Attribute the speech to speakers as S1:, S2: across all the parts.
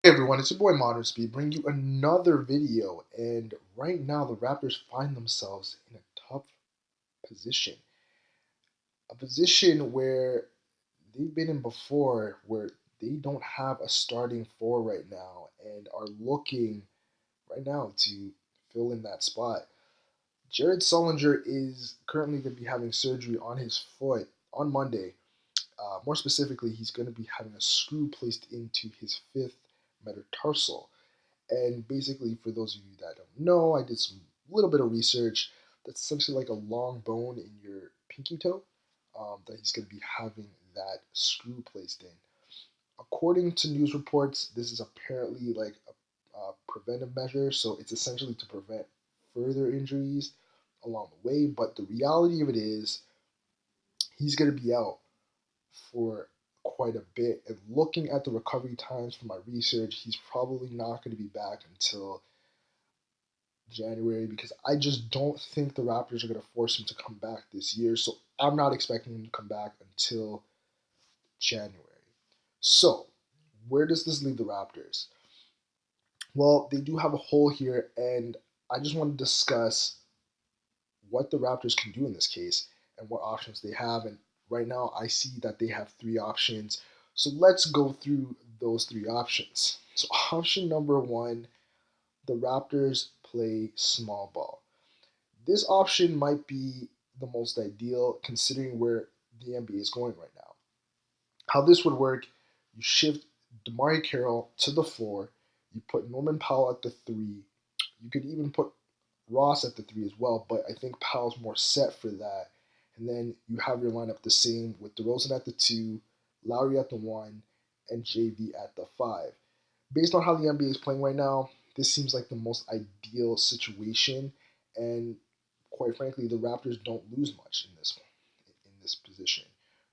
S1: Hey everyone, it's your boy Modern Speed bringing you another video. And right now, the Raptors find themselves in a tough position. A position where they've been in before, where they don't have a starting four right now and are looking right now to fill in that spot. Jared Sullinger is currently going to be having surgery on his foot on Monday. More specifically, he's going to be having a screw placed into his fifth metatarsal. And basically, for those of you that don't know, I did some little bit of research. That's essentially like a long bone in your pinky toe that he's going to be having that screw placed in. According to news reports, this is apparently like a preventive measure, so it's essentially to prevent further injuries along the way. But the reality of it is, he's going to be out for quite a bit. And looking at the recovery times from my research, he's probably not going to be back until January because I just don't think the Raptors are going to force him to come back this year. So I'm not expecting him to come back until January. So, where does this leave the Raptors? Well, they do have a hole here, and I just want to discuss what the Raptors can do in this case and what options they have. And right now, I see that they have three options. So let's go through those three options. So, option number one, the Raptors play small ball. This option might be the most ideal considering where the NBA is going right now. How this would work, you shift DeMarre Carroll to the four, you put Norman Powell at the three, you could even put Ross at the three as well, but I think Powell's more set for that. And then you have your lineup the same with DeRozan at the two, Lowry at the one, and JV at the five. Based on how the NBA is playing right now, this seems like the most ideal situation, and quite frankly, the Raptors don't lose much in this position,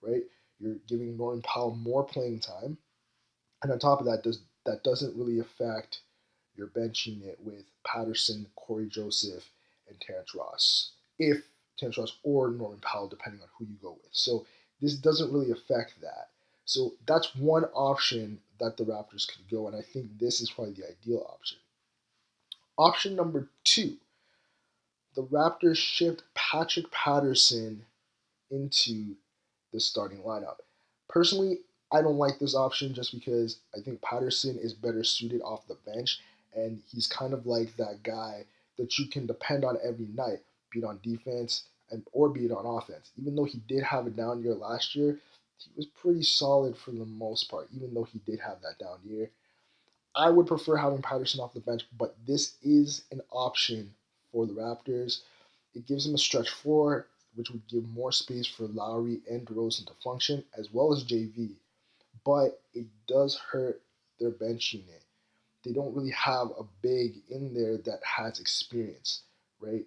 S1: right? You're giving Norman Powell more playing time, and on top of that, that doesn't really affect your bench unit with Patterson, Corey Joseph, and Terrence Ross. If Terrence Ross or Norman Powell, depending on who you go with. So this doesn't really affect that. So that's one option that the Raptors could go, and I think this is probably the ideal option. Option number two, the Raptors shift Patrick Patterson into the starting lineup. Personally, I don't like this option just because I think Patterson is better suited off the bench, and he's kind of like that guy that you can depend on every night, be it on defense or be it on offense. Even though he did have a down year last year, he was pretty solid for the most part, even though he did have that down year. I would prefer having Patterson off the bench, but this is an option for the Raptors. It gives them a stretch four, which would give more space for Lowry and DeRozan to function, as well as JV. But it does hurt their bench unit. They don't really have a big in there that has experience, right?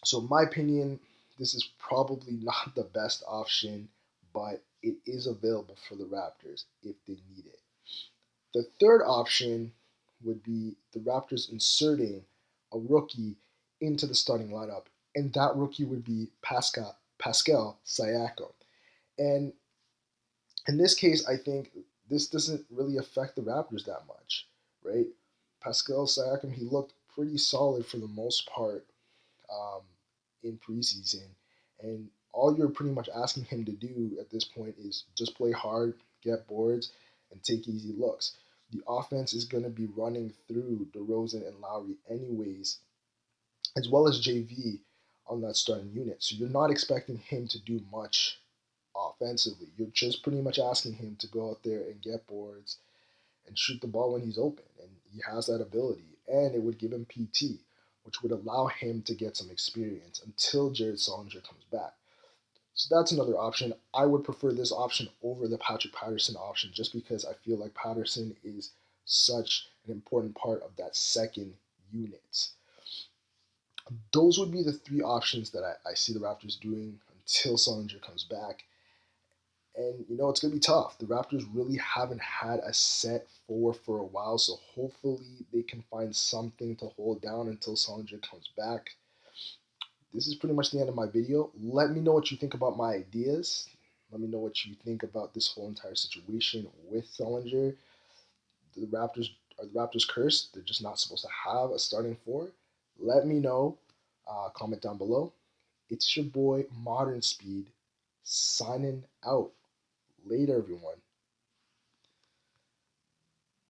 S1: So, in my opinion, this is probably not the best option, but it is available for the Raptors if they need it. The third option would be the Raptors inserting a rookie into the starting lineup, and that rookie would be Pascal Siakam. And in this case, I think this doesn't really affect the Raptors that much, right? Pascal Siakam, he looked pretty solid for the most part um, in preseason, and all you're pretty much asking him to do at this point is just play hard, get boards, and take easy looks. The offense is going to be running through DeRozan and Lowry anyways, as well as JV on that starting unit. So you're not expecting him to do much offensively. You're just pretty much asking him to go out there and get boards and shoot the ball when he's open. And he has that ability. And it would give him PT, which would allow him to get some experience until Jared Sullinger comes back. So that's another option. I would prefer this option over the Patrick Patterson option just because I feel like Patterson is such an important part of that second unit. Those would be the three options that I see the Raptors doing until Sullinger comes back. And it's going to be tough. The Raptors really haven't had a set four for a while, so hopefully they can find something to hold down until Sullinger comes back. This is pretty much the end of my video. Let me know what you think about my ideas. Let me know what you think about this whole entire situation with Sullinger. the Raptors are the Raptors cursed? They're just not supposed to have a starting four. Let me know. Comment down below. It's your boy Modern Speed signing out. Later, everyone.